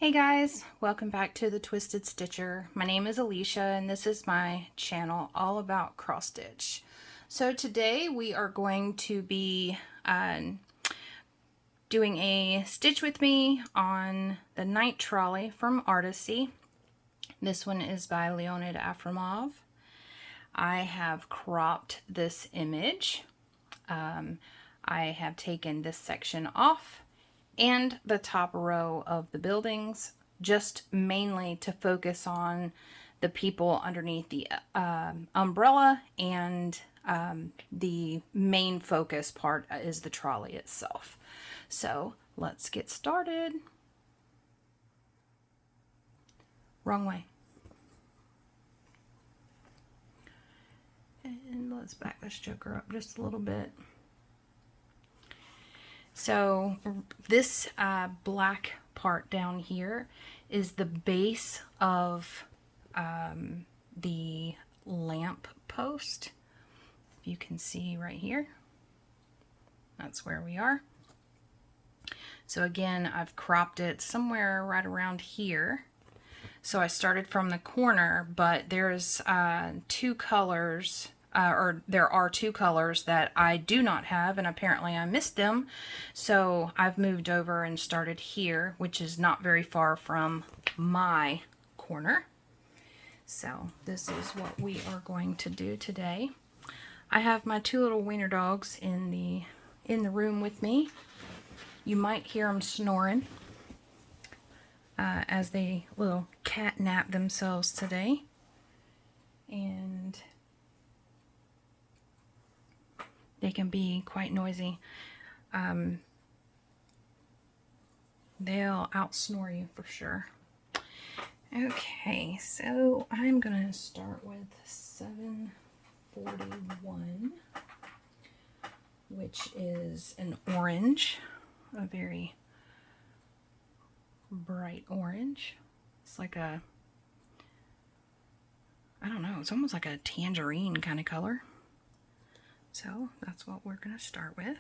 Hey guys, welcome back to the Twisted Stitcher. My name is Alicia and this is my channel all about cross stitch. So today we are going to be doing a stitch with me on the Night Trolley from Artecy. This one is by Leonid Afremov. I have cropped this image. I have taken this section off and the top row of the buildings, just mainly to focus on the people underneath the umbrella, and the main focus part is the trolley itself. So let's get started. Wrong way. And let's back this joker up just a little bit. So this black part down here is the base of the lamp post. If you can see right here, that's where we are. So again, I've cropped it somewhere right around here. So I started from the corner, but there's two colors, or there are two colors that I do not have, and apparently I missed them. So I've moved over and started here, which is not very far from my corner. So this is what we are going to do today. I have my two little wiener dogs in the room with me. You might hear them snoring as they little cat nap themselves today. And they can be quite noisy. They'll out-snore you for sure. Okay, so I'm gonna start with 741, which is an orange, a very bright orange. It's like a, I don't know, it's almost like a tangerine kind of color. So that's what we're going to start with.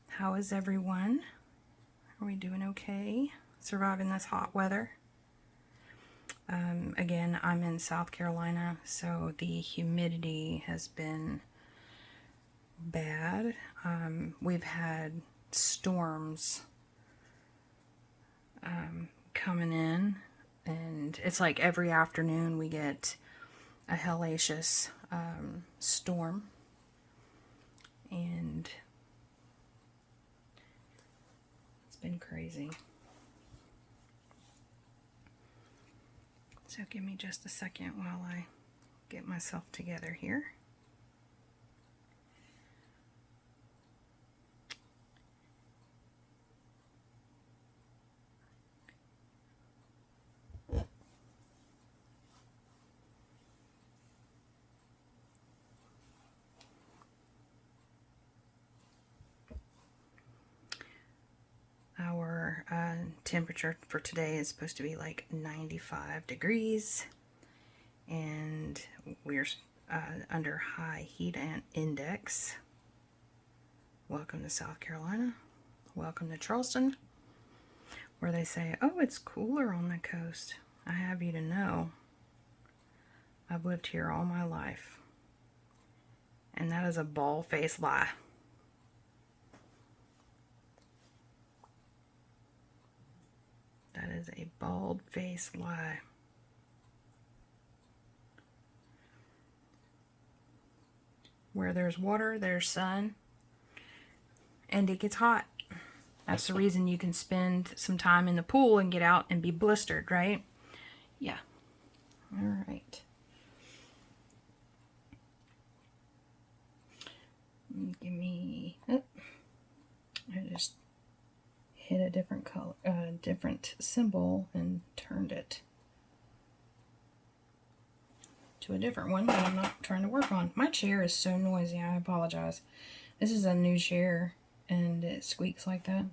How is everyone? Are we doing okay? Surviving this hot weather? Again, I'm in South Carolina, so the humidity has been bad. We've had storms coming in, and it's like every afternoon we get a hellacious storm, and it's been crazy. So give me just a second while I get myself together here. Our temperature for today is supposed to be like 95 degrees, and we're under high heat index. Welcome to South Carolina. Welcome to Charleston, where they say, oh, it's cooler on the coast. I have you to know, I've lived here all my life, and that is a bald-faced lie. That is a bald-faced lie. Where there's water, there's sun, and it gets hot. That's the reason you can spend some time in the pool and get out and be blistered, right? Yeah. All right. Give me, oh, I just hit a different color, different symbol, and turned it to a different one that I'm not trying to work on. My chair is so noisy, I apologize. This is a new chair and it squeaks like that.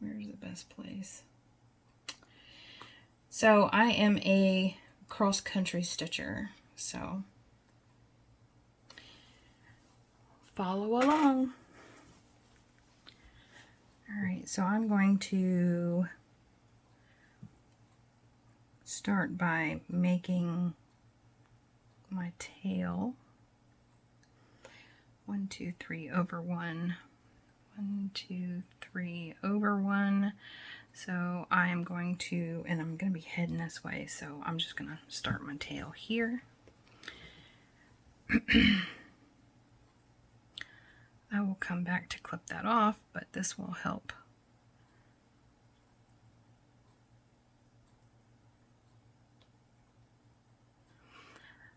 Where's the best place? So I am a cross-country stitcher, so follow along. All right, so I'm going to start by making my tail 1, 2, 3 over 1, 1, 2, 3 over 1. So I am going to, and I'm going to be heading this way, so I'm just going to start my tail here. I will come back to clip that off, but this will help.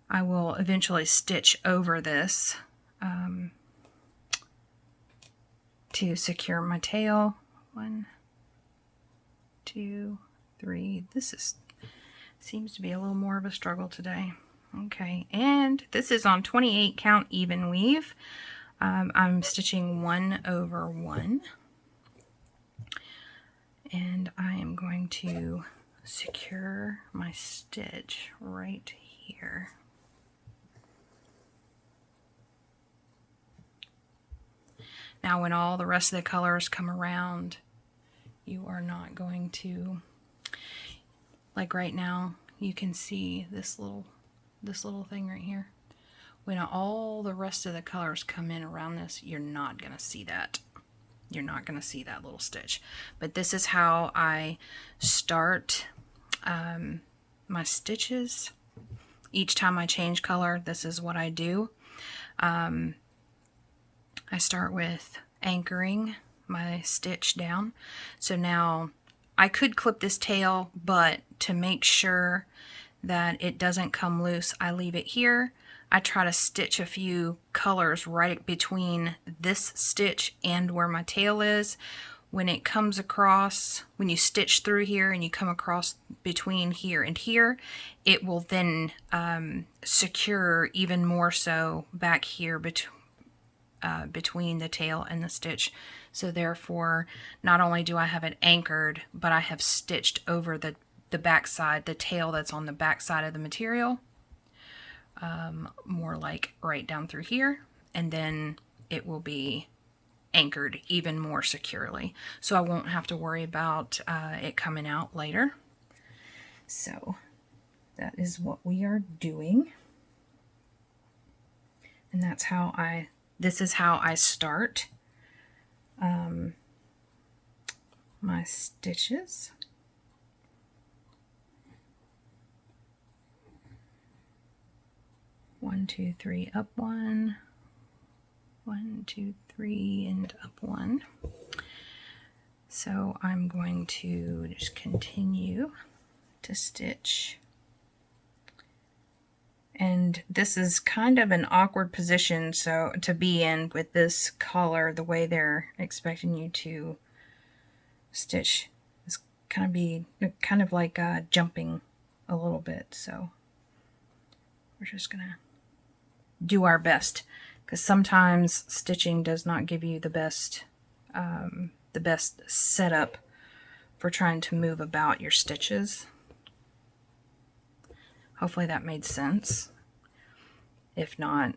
I will eventually stitch over this to secure my tail. 1, 2, 3. This seems to be a little more of a struggle today. Okay, and this is on 28 count even weave. I'm stitching 1 over 1, and I am going to secure my stitch right here. Now when all the rest of the colors come around, you are not going to, like right now, you can see this little thing right here. When all the rest of the colors come in around this, you're not going to see that. You're not going to see that little stitch. But this is how I start my stitches. Each time I change color, this is what I do. I start with anchoring my stitch down. So now I could clip this tail, but to make sure that it doesn't come loose, I leave it here. I try to stitch a few colors right between this stitch and where my tail is. When it comes across, when you stitch through here and you come across between here and here, it will then secure even more so back here between the tail and the stitch. So therefore, not only do I have it anchored, but I have stitched over the back side, the tail that's on the back side of the material. More like right down through here, and then it will be anchored even more securely, so I won't have to worry about it coming out later. So that is what we are doing, and that's how this is how I start my stitches. 1, 2, 3, up 1, 1, 2, 3, and up 1. So I'm going to just continue to stitch. And this is kind of an awkward position so to be in with this color, the way they're expecting you to stitch. It's kind of like jumping a little bit. So we're just gonna do our best, because sometimes stitching does not give you the best setup for trying to move about your stitches. Hopefully that made sense. If not,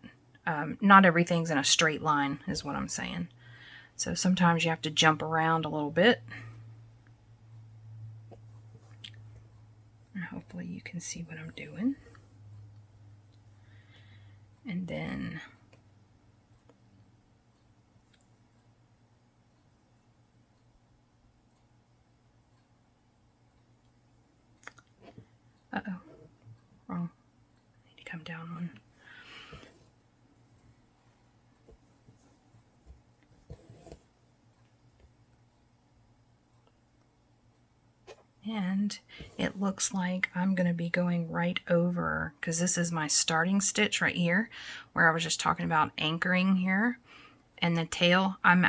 not everything's in a straight line is what I'm saying. So sometimes you have to jump around a little bit. And hopefully you can see what I'm doing. And then wrong. I need to come down one. And it looks like I'm going to be going right over, because this is my starting stitch right here, where I was just talking about anchoring here. And the tail, I'm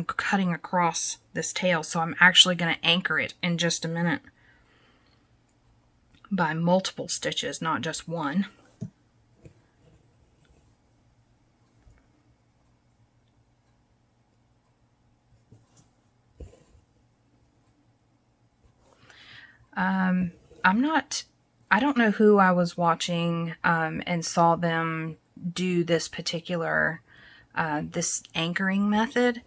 cutting across this tail, so I'm actually going to anchor it in just a minute by multiple stitches, not just one. I don't know who I was watching and saw them do this particular this anchoring method.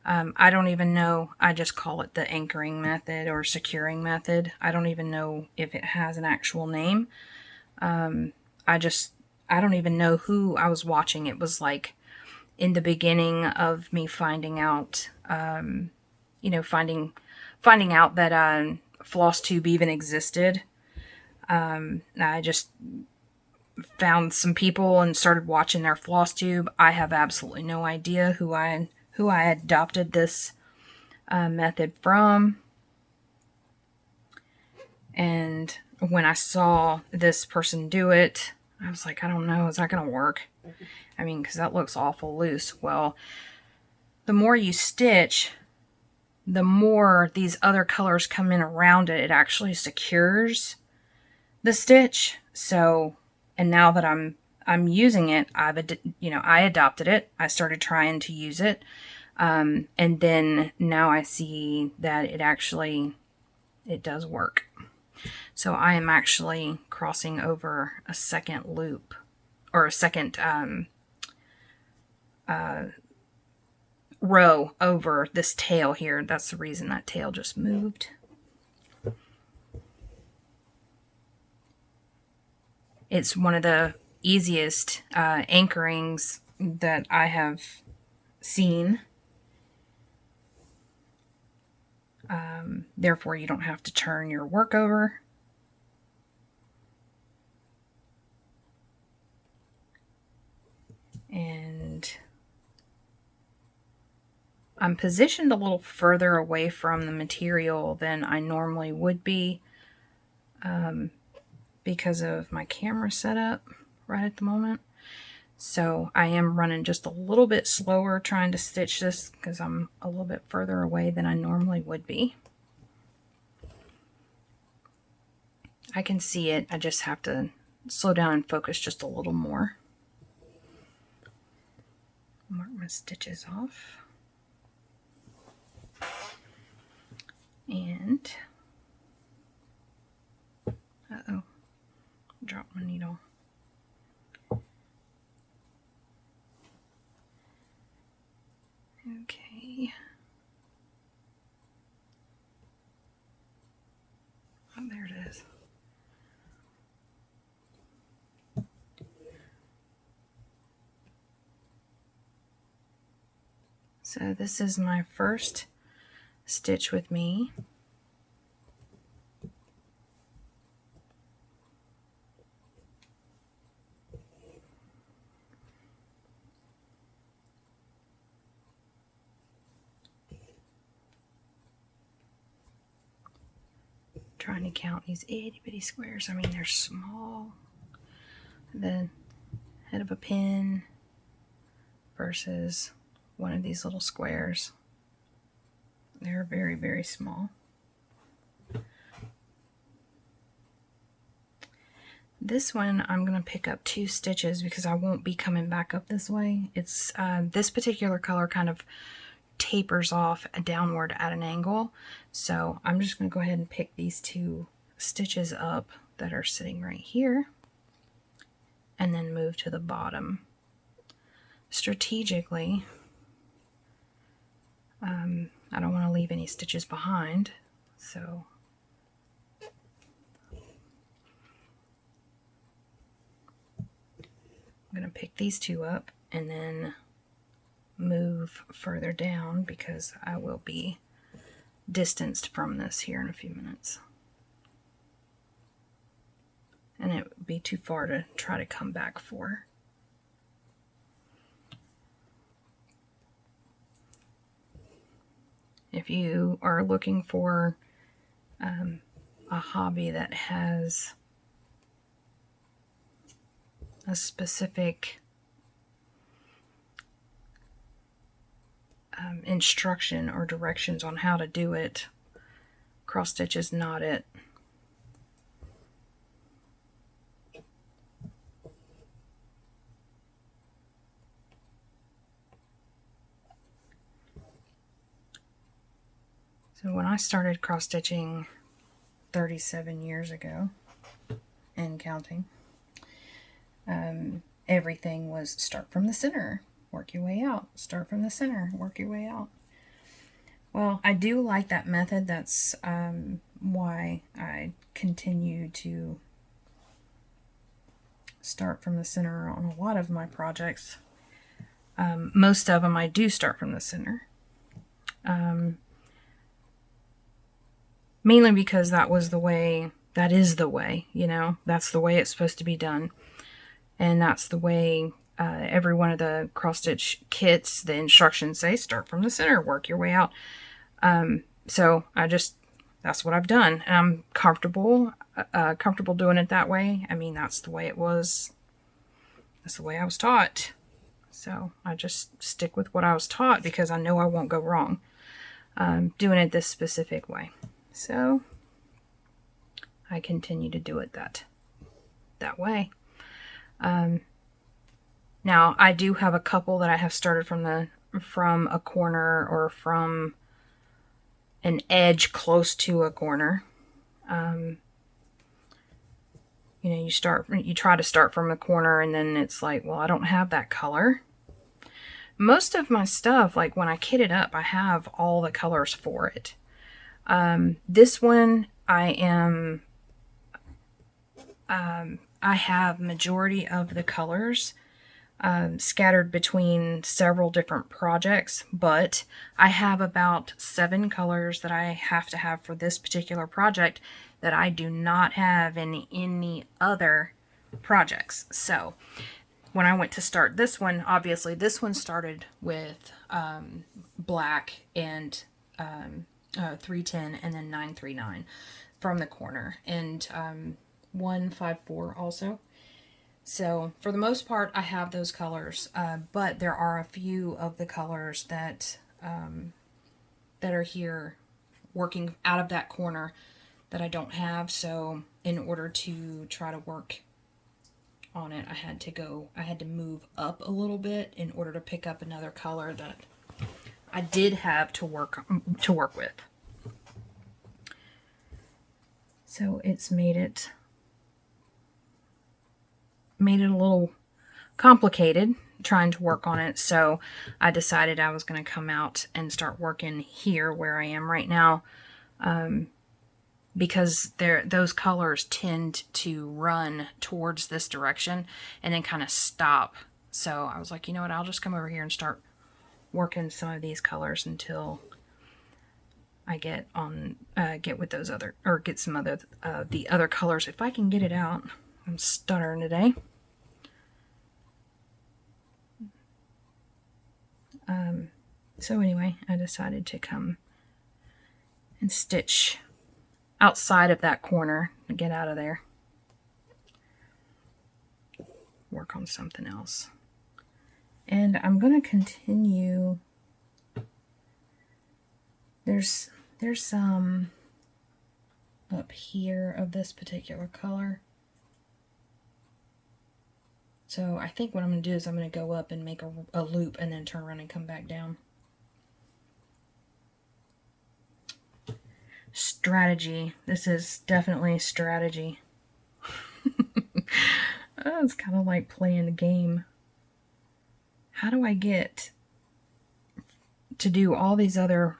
I don't even know, I just call it the anchoring method or securing method. I don't even know if it has an actual name. I don't even know who I was watching. It was like in the beginning of me finding out, finding out that Flosstube even existed. I just found some people and started watching their Flosstube. I have absolutely no idea who I adopted this method from. And when I saw this person do it, I was like, I don't know, is that going to work? I mean, because that looks awful loose. Well, the more you stitch, the more these other colors come in around it. It actually secures the stitch. So, and now that I'm using it, I adopted it. I started trying to use it. And then now I see that it does work. So I am actually crossing over a second loop, or a second row over this tail here. That's the reason that tail just moved. It's one of the easiest anchorings that I have seen. Therefore, you don't have to turn your work over. And I'm positioned a little further away from the material than I normally would be because of my camera setup right at the moment. So I am running just a little bit slower trying to stitch this because I'm a little bit further away than I normally would be. I can see it. I just have to slow down and focus just a little more. Mark my stitches off. And, uh-oh, dropped my needle. Okay. Oh, there it is. So this is my first stitch with me. Trying to count these itty bitty squares. I mean, they're small. The head of a pin versus one of these little squares. They're very, very small. This one I'm going to pick up 2 stitches because I won't be coming back up this way. It's this particular color kind of tapers off downward at an angle. So I'm just going to go ahead and pick these 2 stitches up that are sitting right here and then move to the bottom. Strategically, I don't want to leave any stitches behind, so I'm going to pick these 2 up and then move further down because I will be distanced from this here in a few minutes. And it would be too far to try to come back for. If you are looking for a hobby that has a specific instruction or directions on how to do it, cross stitch is not it. So when I started cross stitching 37 years ago and counting, everything was start from the center work your way out. Start from the center, work your way out. Well, I do like that method. That's why I continue to start from the center on a lot of my projects. Most of them I do start from the center. Mainly because that is the way, you know, that's the way it's supposed to be done. And that's the way every one of the cross-stitch kits, the instructions say, start from the center, work your way out. So that's what I've done. And I'm comfortable doing it that way. I mean, that's the way it was. That's the way I was taught. So I just stick with what I was taught because I know I won't go wrong doing it this specific way. So I continue to do it that way. Now I do have a couple that I have started from a corner or from an edge close to a corner. You know, you try to start from a corner and then it's like, well, I don't have that color. Most of my stuff, like when I kit it up, I have all the colors for it. This one, I have majority of the colors scattered between several different projects, but I have about 7 colors that I have to have for this particular project that I do not have in any other projects. So when I went to start this one, obviously this one started with black and 310 and then 939 from the corner, and 154 also. So for the most part, I have those colors, but there are a few of the colors that are here working out of that corner that I don't have. So in order to try to work on it, I had to move up a little bit in order to pick up another color that I did have to work with. So it's made it a little complicated trying to work on it. So I decided I was going to come out and start working here where I am right now, because those colors tend to run towards this direction and then kind of stop. So I was like, you know what, I'll just come over here and start working some of these colors until I get with those other, or get some other the other colors, if I can get it out. I'm stuttering today. So anyway, I decided to come and stitch outside of that corner and get out of there. Work on something else. And I'm going to continue. There's some up here of this particular color. So I think what I'm going to do is I'm going to go up and make a loop and then turn around and come back down. Strategy. This is definitely strategy. Oh, it's kind of like playing the game. How do I get to do all these other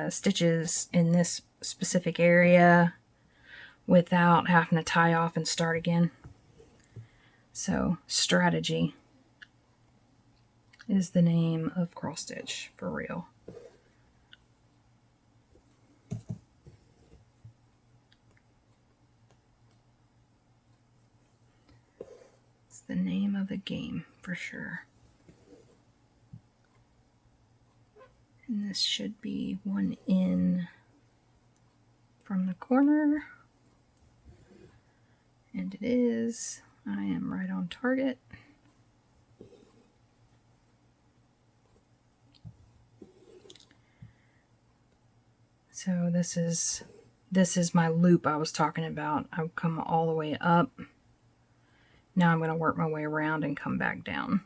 stitches in this specific area without having to tie off and start again? So strategy is the name of cross stitch for real. It's the name of the game for sure. And this should be one in from the corner. And it is. I am right on target. So this is my loop I was talking about. I've come all the way up. Now I'm going to work my way around and come back down.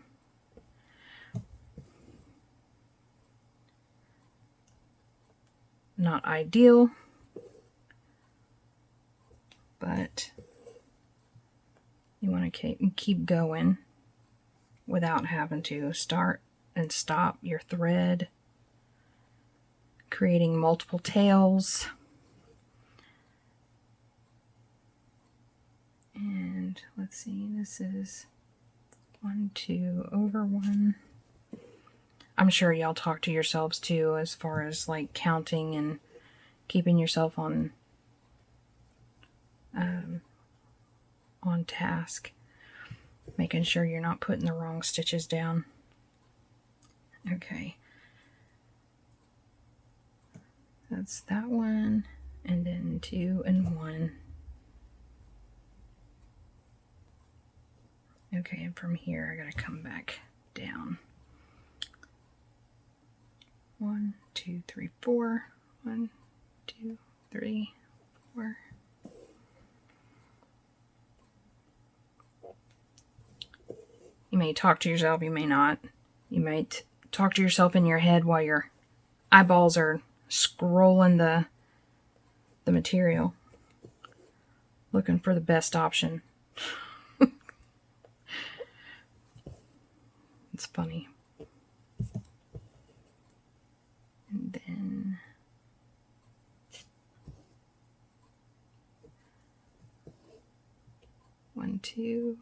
Not ideal, but you want to keep going without having to start and stop your thread, creating multiple tails. And let's see, this is 1, 2, over 1. I'm sure y'all talk to yourselves too, as far as like counting and keeping yourself on task, making sure you're not putting the wrong stitches down. Okay, that's that one, and then 2 and 1. Okay, and from here I gotta come back down. 1, 2, 3, 4. 1, 2, 3, 4. You may talk to yourself, you may not. You might talk to yourself in your head while your eyeballs are scrolling the material, looking for the best option. It's funny. And then one, 2.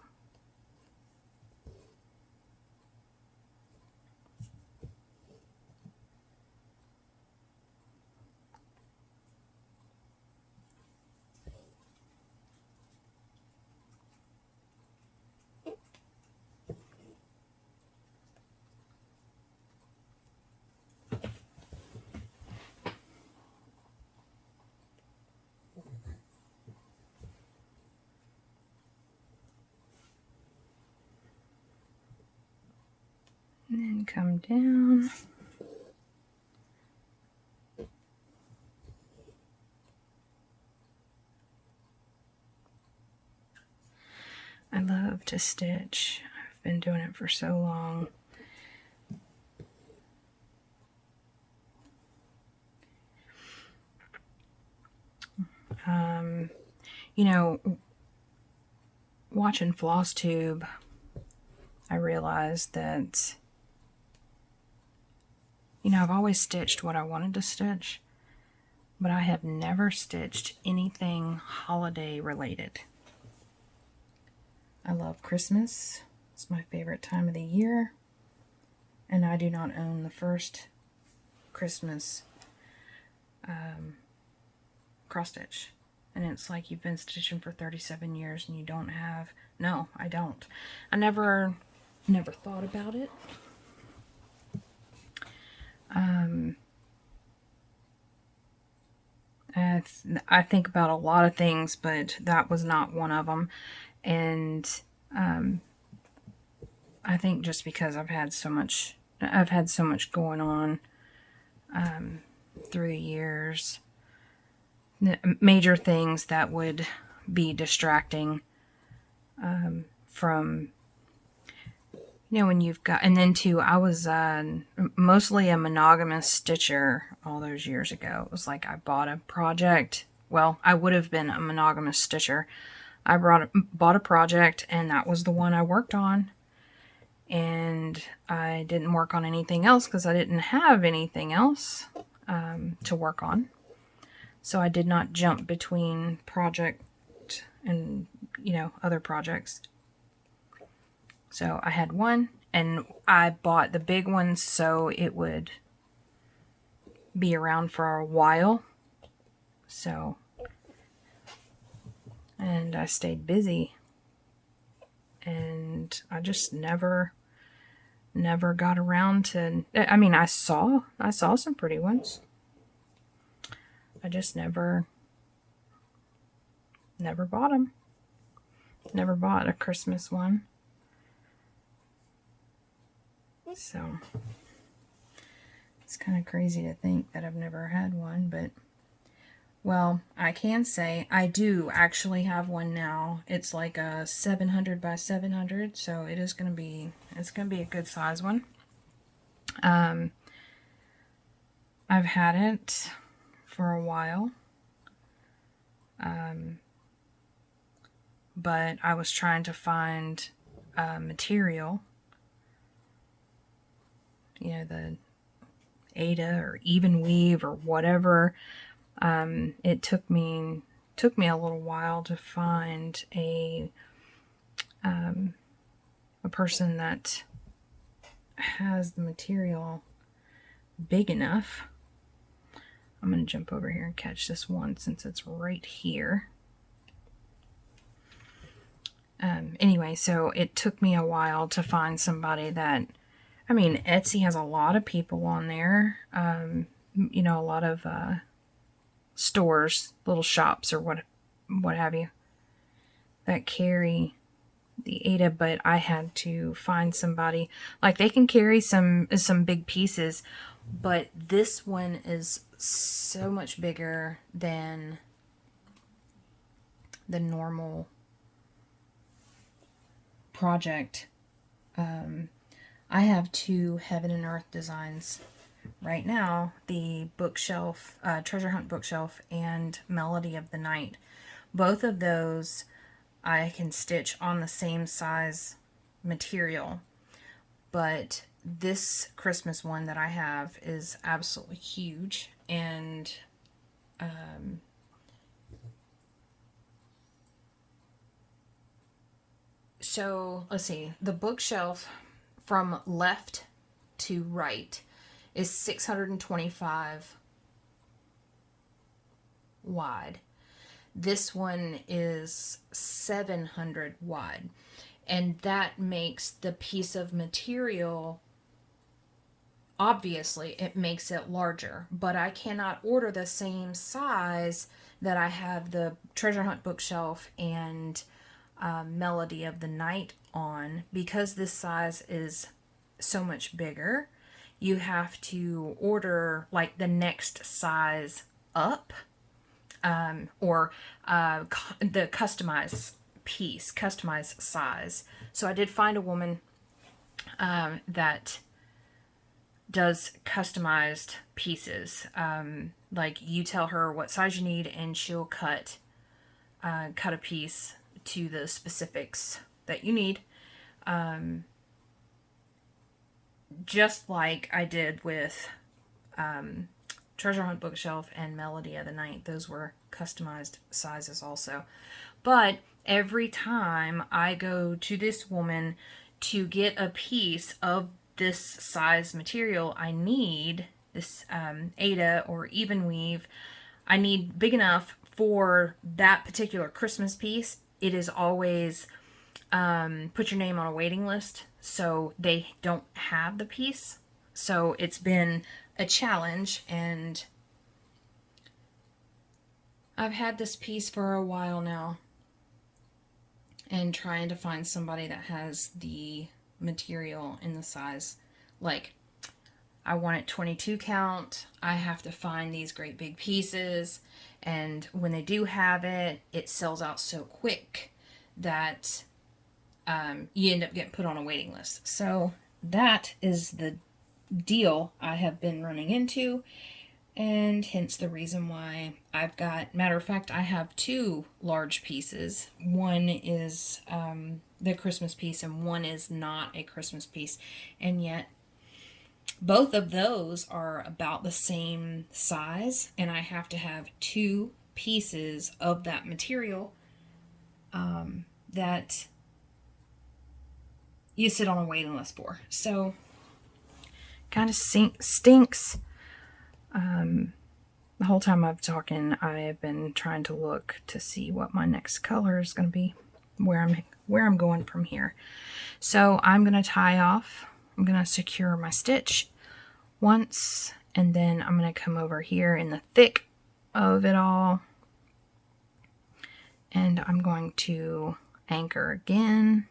And then come down. I love to stitch. I've been doing it for so long. You know, watching Flosstube, I realized that, you know, I've always stitched what I wanted to stitch, but I have never stitched anything holiday related. I love Christmas. It's my favorite time of the year, and I do not own the first Christmas cross stitch. And it's like, you've been stitching for 37 years and you don't have... No, I don't. I never thought about it. I think about a lot of things, but that was not one of them. And I think just because I've had so much going on through the years, major things that would be distracting from, you know, when you've got... And then too, I was mostly a monogamous stitcher all those years ago. It was like I bought a project. Well, I would have been a monogamous stitcher. I bought a project, and that was the one I worked on. And I didn't work on anything else because I didn't have anything else to work on. So I did not jump between project and, you know, other projects. So I had one, and I bought the big one so it would be around for a while. So, and I stayed busy, and I just never got around to... I mean, I saw some pretty ones. I just never bought them. Never bought a Christmas one. So it's kind of crazy to think that I've never had one, but, well, I can say I do actually have one now. It's like a 700 by 700, so it is going to be, it's going to be a good size one. I've had it for a while. But I was trying to find material you know, the Ada or even weave or whatever. It took me a little while to find a person that has the material big enough. I'm going to jump over here and catch this one since it's right here. Anyway, so it took me a while to find somebody that, I mean, Etsy has a lot of people on there, you know, a lot of stores, little shops or what have you, that carry the Ada, but I had to find somebody, like they can carry some big pieces, but this one is so much bigger than the normal project. I have two Heaven and Earth designs right now, the bookshelf, treasure hunt bookshelf, and Melody of the Night. Both of those I can stitch on the same size material, but this Christmas one that I have is absolutely huge, and so let's see, the bookshelf from left to right is 625 wide. This one is 700 wide, and that makes the piece of material, obviously it makes it larger, but I cannot order the same size that I have the treasure hunt bookshelf and Melody of the Night on, because this size is so much bigger. You have to order like the next size up, or the customized piece, customized size. So I did find a woman that does customized pieces. Like you tell her what size you need and she'll cut a piece to the specifics that you need. Just like I did with Treasure Hunt Bookshelf and Melody of the Night. Those were customized sizes also. But every time I go to this woman to get a piece of this size material, I need this Ada or even weave. I need big enough for that particular Christmas piece. It is always put your name on a waiting list, so they don't have the piece. So it's been a challenge, and I've had this piece for a while now and trying to find somebody that has the material in the size. Like, I want it 22 count. I have to find these great big pieces, and when they do have it, it sells out so quick that you end up getting put on a waiting list. So that is the deal I have been running into, and hence the reason why I've got, matter of fact, I have two large pieces. One is the Christmas piece and one is not a Christmas piece, and yet both of those are about the same size, and I have to have two pieces of that material that you sit on a waiting list for. So kind of stinks. The whole time I've been talking, I have been trying to look to see what my next color is going to be, where I'm going from here. So I'm going to tie off. I'm going to secure my stitch once, and then I'm going to come over here in the thick of it all, and I'm going to anchor again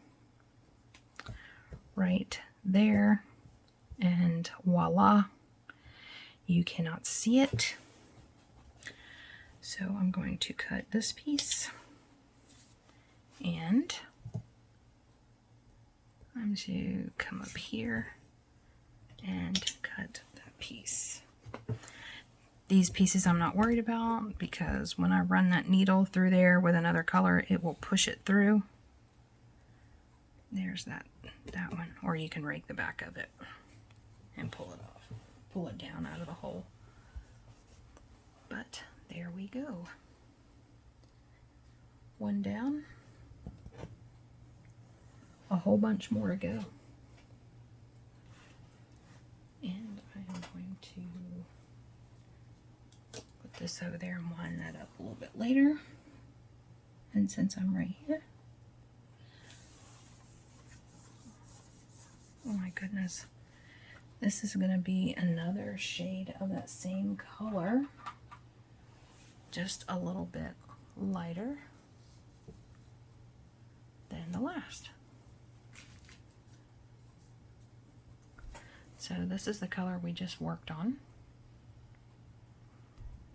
right there, and voila, you cannot see it. So I'm going to cut this piece, and I'm going to come up here and cut that piece. These pieces I'm not worried about, because when I run that needle through there with another color, it will push it through. There's that one, or you can rake the back of it. and pull it off. Pull it down out of the hole. But there we go. One down. A whole bunch more to go. And I am going to put this over there and wind that up a little bit later. And since I'm right here, oh my goodness, this is going to be another shade of that same color, just a little bit lighter than the last. So this is the color we just worked on.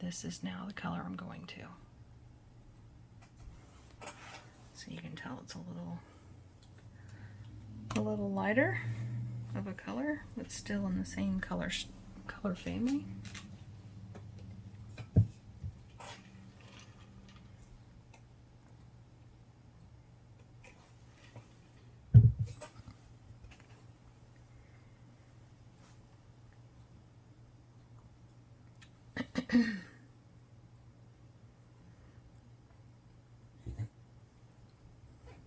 This is now the color I'm going to. So you can tell it's a little lighter of a color, but still in the same color family.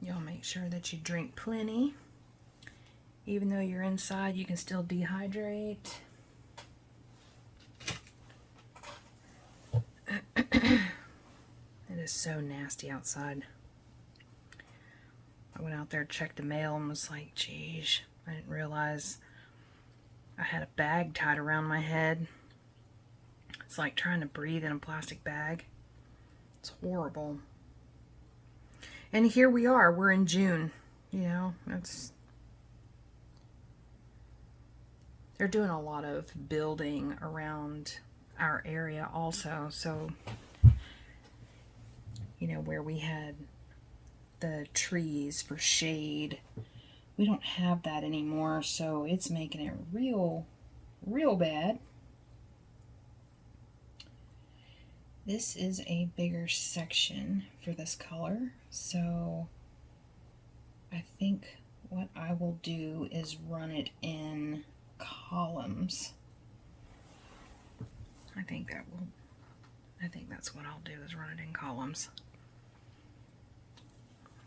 Y'all make sure that you drink plenty. Even though you're inside, you can still dehydrate. It is so nasty outside. I went out there, checked the mail, and was like, geez, I didn't realize I had a bag tied around my head. It's like trying to breathe in a plastic bag. It's horrible. And here we are, we're in June, you know, they're doing a lot of building around our area also, so, you know, where we had the trees for shade, we don't have that anymore, so it's making it real bad. This is a bigger section for this color, so I think what I will do is run it in columns. I think that's what I'll do, is run it in columns.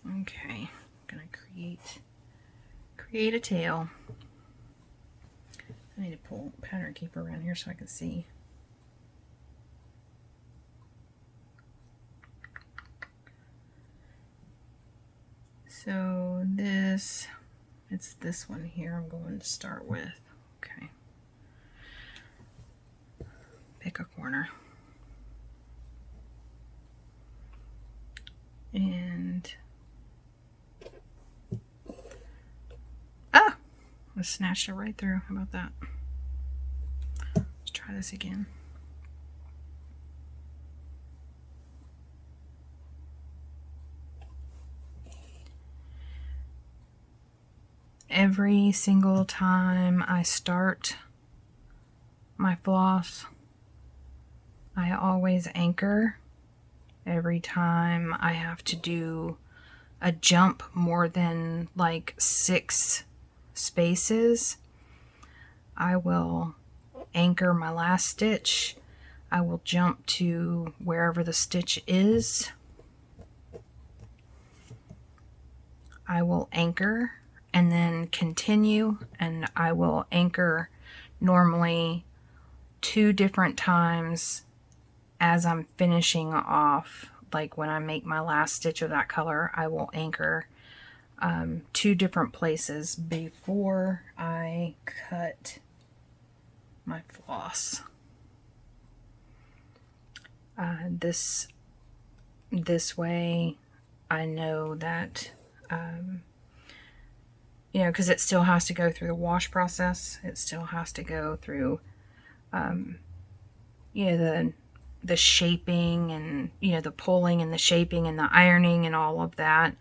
Okay, I'm gonna create a tail. I need to pull pattern keeper around here so I can see. So it's this one here I'm going to start with. Okay. Pick a corner. And I snatched it right through. How about that? Let's try this again. Every single time I start my floss, I always anchor. Every time I have to do a jump more than like 6 spaces, I will anchor my last stitch. I will jump to wherever the stitch is. I will anchor and then continue, and I will anchor normally 2 different times as I'm finishing off. Like when I make my last stitch of that color, I will anchor 2 different places before I cut my floss. This way I know that you know, because it still has to go through the wash process. It still has to go through, you know, the shaping and, you know, the pulling and the shaping and the ironing and all of that.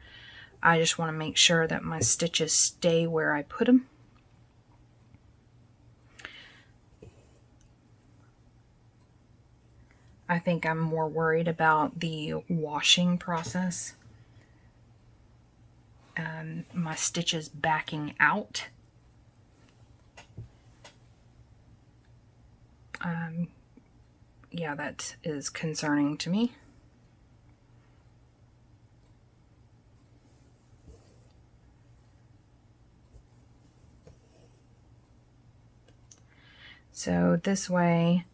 I just want to make sure that my stitches stay where I put them. I think I'm more worried about the washing process. My stitches backing out. Yeah, that is concerning to me. So this way,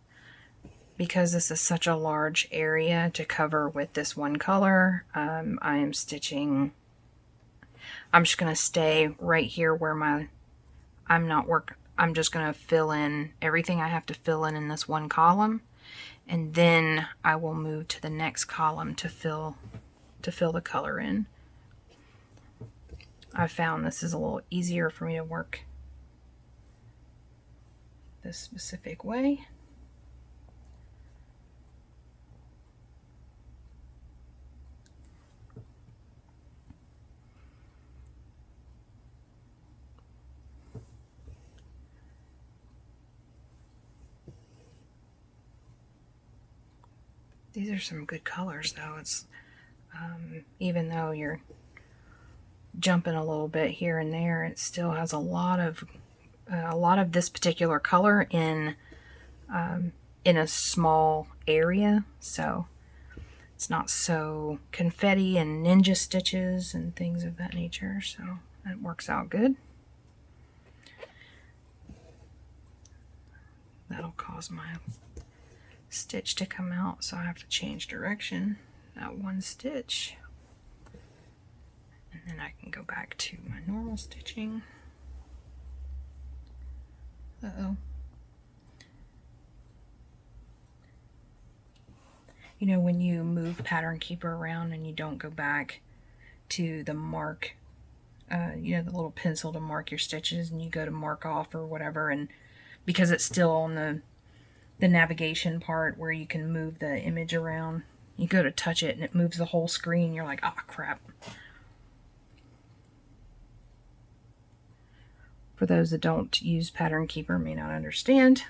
because this is such a large area to cover with this one color, I am stitching. I'm just going to stay right here where I'm just going to fill in everything I have to fill in this one column, and then I will move to the next column to fill the color in. I found this is a little easier for me to work this specific way. These are some good colors though. It's even though you're jumping a little bit here and there, it still has a lot of this particular color in a small area, so it's not so confetti and ninja stitches and things of that nature, so that works out good. That'll cause my stitch to come out, so I have to change direction that one stitch, and then I can go back to my normal stitching. You know, when you move Pattern Keeper around and you don't go back to the mark, you know, the little pencil to mark your stitches, and you go to mark off or whatever, and because it's still on the navigation part where you can move the image around, you go to touch it and it moves the whole screen. You're like, ah, crap. For those that don't use Pattern Keeper may not understand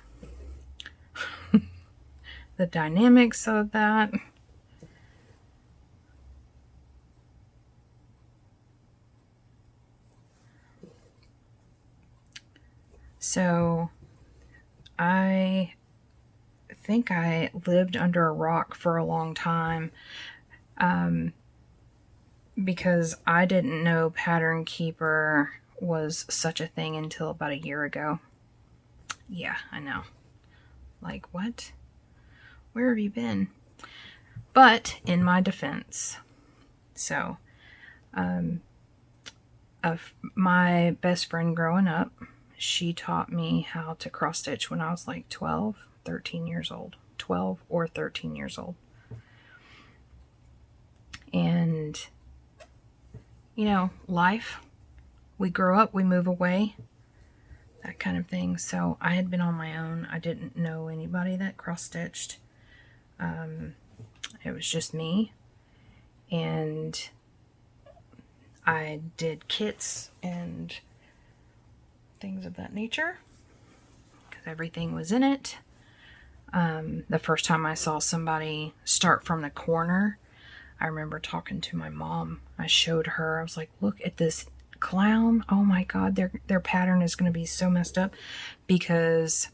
the dynamics of that. So I think I lived under a rock for a long time because I didn't know Pattern Keeper was such a thing until about a year ago. Yeah, I know. Like, what? Where have you been? But in my defense, so of my best friend growing up, she taught me how to cross stitch when I was like 12, 13 years old. 12 or 13 years old. And, you know, life, we grow up, we move away, that kind of thing. So I had been on my own. I didn't know anybody that cross-stitched. It was just me. And I did kits and things of that nature because everything was in it. The first time I saw somebody start from the corner, I remember talking to my mom. I showed her, I was like, look at this clown. Oh my God, their pattern is going to be so messed up, because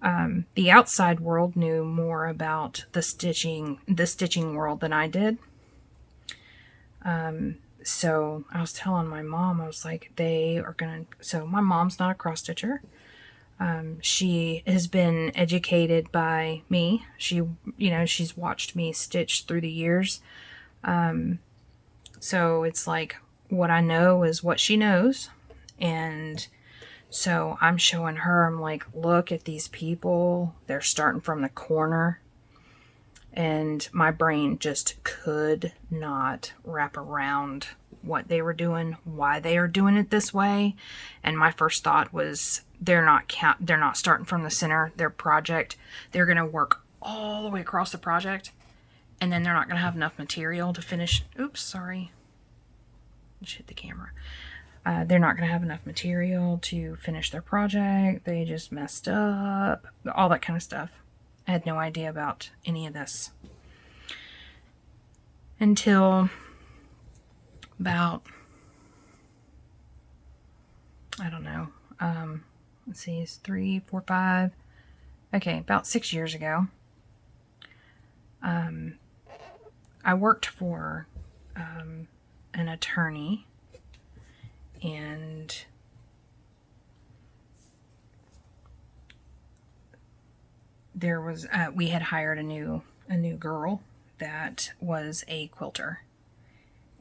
the outside world knew more about the stitching world than I did. So I was telling my mom, I was like, they are going to, so my mom's not a cross stitcher. She has been educated by me. She, you know, she's watched me stitch through the years. So it's like, what I know is what she knows. And so I'm showing her, I'm like, look at these people. They're starting from the corner. And my brain just could not wrap around what they were doing, why they are doing it this way. And my first thought was, they're not starting from the center. Their project, they're going to work all the way across the project, and then they're not going to have enough material to finish. Oops, sorry. Just hit the camera. They're not going to have enough material to finish their project. They just messed up. All that kind of stuff. I had no idea about any of this until about, I don't know, let's see, it's 3, 4, 5, Okay, about 6 years ago, I worked for an attorney, and there was we had hired a new girl that was a quilter,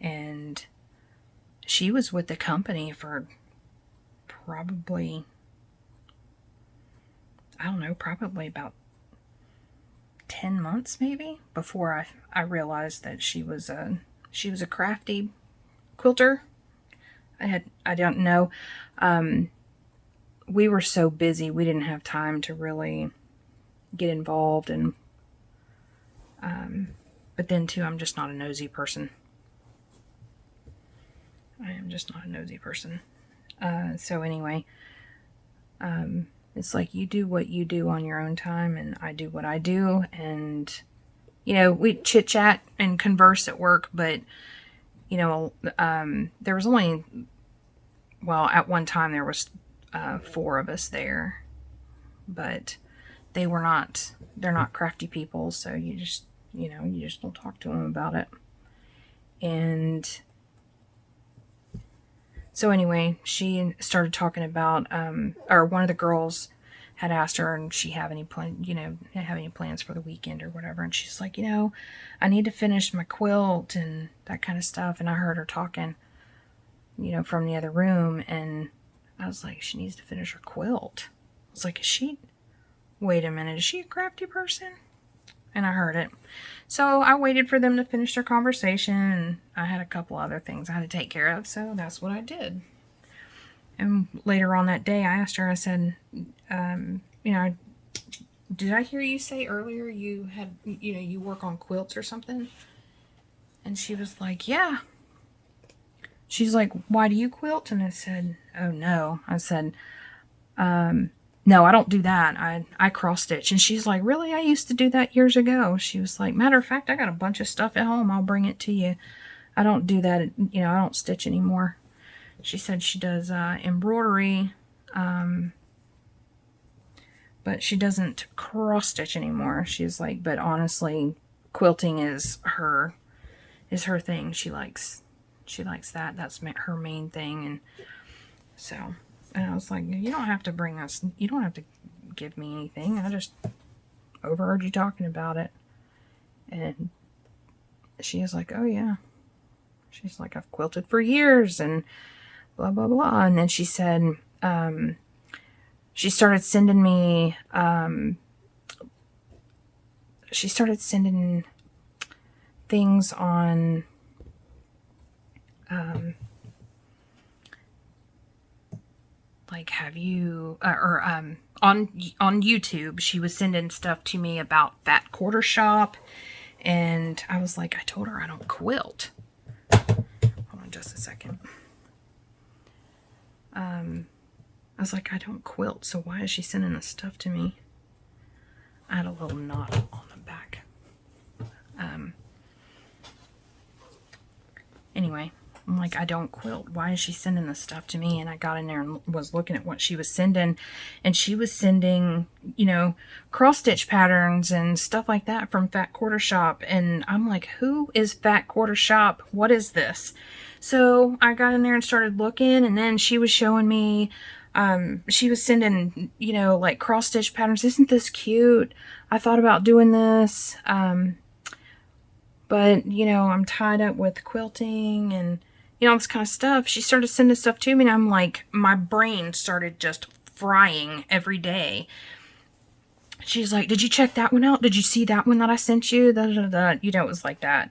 and she was with the company for probably, I don't know, probably about 10 months maybe before I realized that she was a crafty quilter. I don't know. We were so busy, we didn't have time to really get involved, and but then too, I'm just not a nosy person. I am just not a nosy person. So anyway, it's like, you do what you do on your own time, and I do what I do, and you know, we chit chat and converse at work, but you know, there was only, well, at one time there was 4 of us there, but they're not crafty people, so you just don't talk to them about it. And so anyway, she started talking about, or one of the girls had asked her, and she have any plans for the weekend or whatever, and she's like, I need to finish my quilt and that kind of stuff. And I heard her talking, from the other room, and I was like, she needs to finish her quilt. I was like, wait a minute, is she a crafty person? And I heard it. So I waited for them to finish their conversation, and I had a couple other things I had to take care of, so that's what I did. And later on that day, I asked her, I said, did I hear you say earlier you had, you work on quilts or something? And she was like, yeah. She's like, why do you quilt? And I said, oh no. I said, no, I don't do that. I cross stitch. And she's like, really? I used to do that years ago. She was like, matter of fact, I got a bunch of stuff at home. I'll bring it to you. I don't do that. I don't stitch anymore. She said she does embroidery, but she doesn't cross stitch anymore. She's like, but honestly, quilting is her thing. She likes that. That's her main thing. And so, and I was like, you don't have to give me anything. I just overheard you talking about it. And she was like, oh yeah. She's like, I've quilted for years and blah, blah, blah. And then she said, she started sending me, things on, like, have you, on YouTube, she was sending stuff to me about Fat Quarter Shop, and I was like, I told her I don't quilt. Hold on just a second. I was like, I don't quilt, so why is she sending this stuff to me? I had a little knot on the back. Anyway, I'm like, I don't quilt. Why is she sending this stuff to me? And I got in there and was looking at what she was sending. And she was sending, cross-stitch patterns and stuff like that from Fat Quarter Shop. And I'm like, who is Fat Quarter Shop? What is this? So I got in there and started looking. And then she was showing me, she was sending, like cross-stitch patterns. Isn't this cute? I thought about doing this. But, I'm tied up with quilting and, all this kind of stuff. She started sending stuff to me, and I'm like, my brain started just frying every day. She's like, did you check that one out? Did you see that one that I sent you? Da, da, da. It was like that.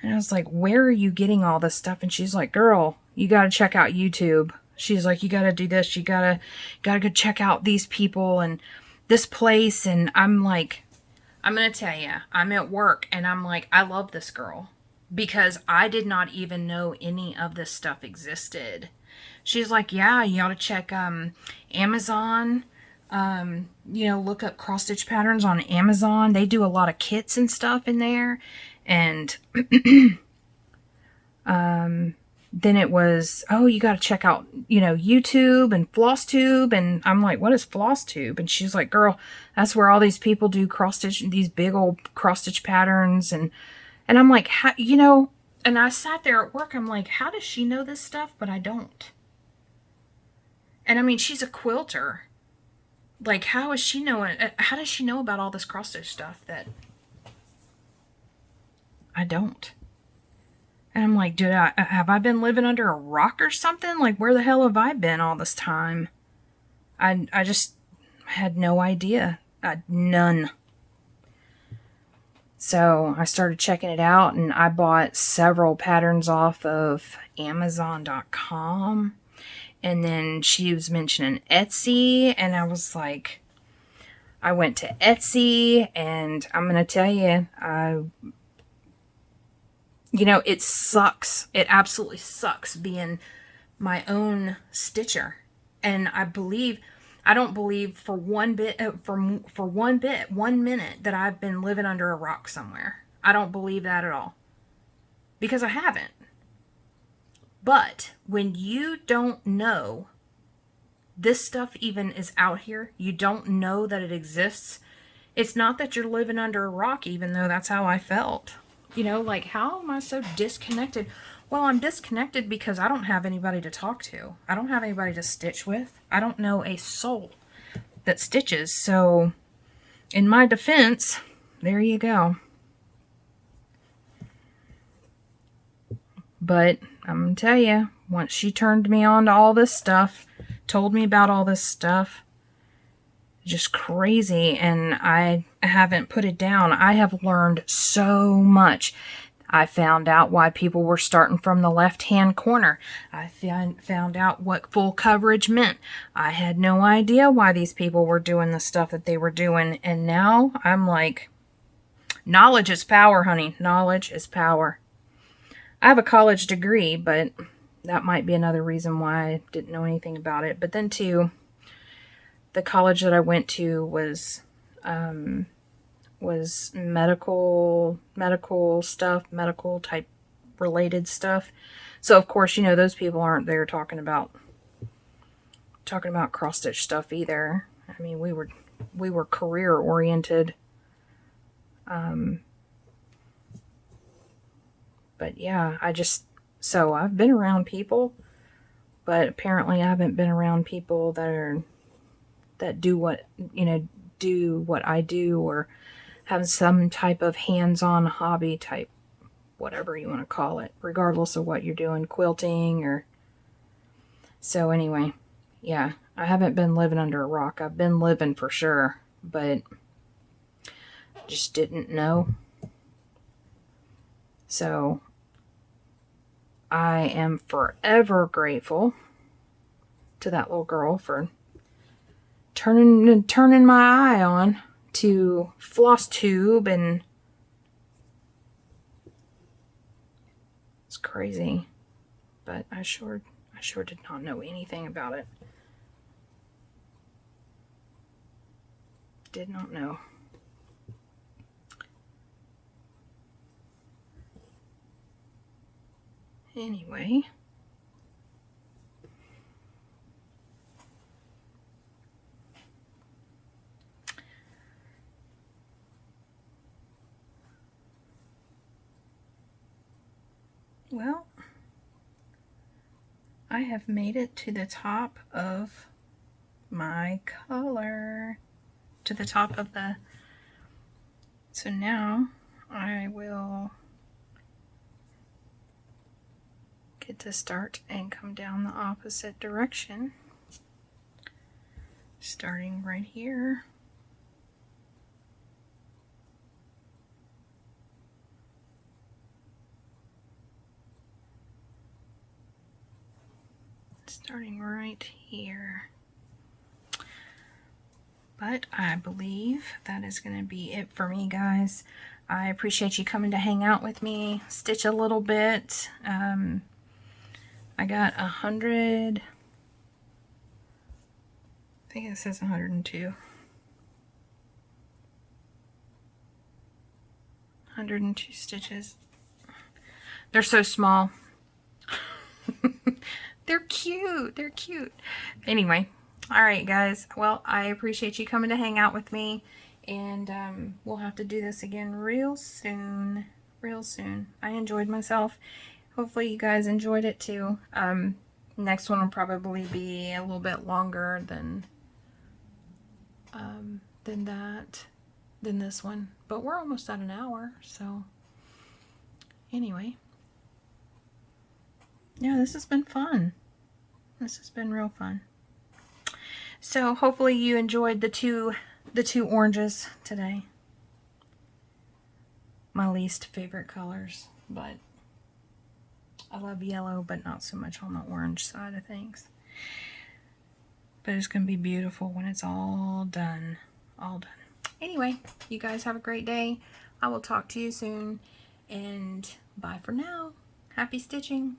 And I was like, where are you getting all this stuff? And she's like, girl, you got to check out YouTube. She's like, you got to do this. You got to go check out these people and this place. And I'm like, I'm going to tell you, I'm at work, and I'm like, I love this girl. Because I did not even know any of this stuff existed. She's like, yeah, you ought to check Amazon. Look up cross-stitch patterns on Amazon. They do a lot of kits and stuff in there. And then it was, oh, you got to check out, you know, YouTube and Flosstube. And I'm like, what is Flosstube? And she's like, girl, that's where all these people do cross stitch, these big old cross stitch patterns. And I'm like, how, you know, and I sat there at work. I'm like, how does she know this stuff? But I don't. And I mean, she's a quilter. Like, how is she knowing? How does she know about all this cross stitch stuff that I don't? And I'm like, have I been living under a rock or something? Like, where the hell have I been all this time? I just had no idea. None. So I started checking it out, and I bought several patterns off of Amazon.com. And then she was mentioning Etsy, and I was like, I went to Etsy, and I'm going to tell you, you know, it sucks. It absolutely sucks being my own stitcher. And I don't believe for one bit, for 1 minute that I've been living under a rock somewhere. I don't believe that at all. Because I haven't. But when you don't know this stuff even is out here, you don't know that it exists, it's not that you're living under a rock, even though that's how I felt. You know, like, how am I so disconnected? Well, I'm disconnected because I don't have anybody to talk to. I don't have anybody to stitch with. I don't know a soul that stitches. So, in my defense, there you go. But I'm going to tell you, once she turned me on to all this stuff, told me about all this stuff, just crazy, and I haven't put it down. I have learned so much. I found out why people were starting from the left-hand corner. I found out what full coverage meant. I had no idea why these people were doing the stuff that they were doing, and now I'm like, knowledge is power, honey. Knowledge is power. I have a college degree, but that might be another reason why I didn't know anything about it. But then, too, the college that I went to was medical stuff, medical type related stuff. So of course, you know, those people aren't there talking about cross stitch stuff either. I mean, we were career oriented. But yeah, so I've been around people, but apparently I haven't been around people that do what I do, or have some type of hands-on hobby type, whatever you want to call it, regardless of what you're doing, quilting or... So anyway, yeah, I haven't been living under a rock. I've been living for sure, but just didn't know. So I am forever grateful to that little girl for turning my eye on to Flosstube, and it's crazy, but I sure did not know anything about it. Did not know. Anyway, well, I have made it to the top of my color, to the top of the... So now I will get to start and come down the opposite direction, starting right here. Starting right here. But I believe that is going to be it for me, guys. I appreciate you coming to hang out with me, stitch a little bit. I got 100, I think it says 102. 102 stitches. They're so small. They're cute. They're cute. Anyway, all right, guys. Well, I appreciate you coming to hang out with me. And we'll have to do this again real soon. Real soon. I enjoyed myself. Hopefully you guys enjoyed it too. Next one will probably be a little bit longer than this one. But we're almost at an hour, so anyway. Yeah, this has been fun. This has been real fun. So hopefully you enjoyed the two oranges today. My least favorite colors, but I love yellow, but not so much on the orange side of things. But it's going to be beautiful when it's all done. All done. Anyway, you guys have a great day. I will talk to you soon. And bye for now. Happy stitching.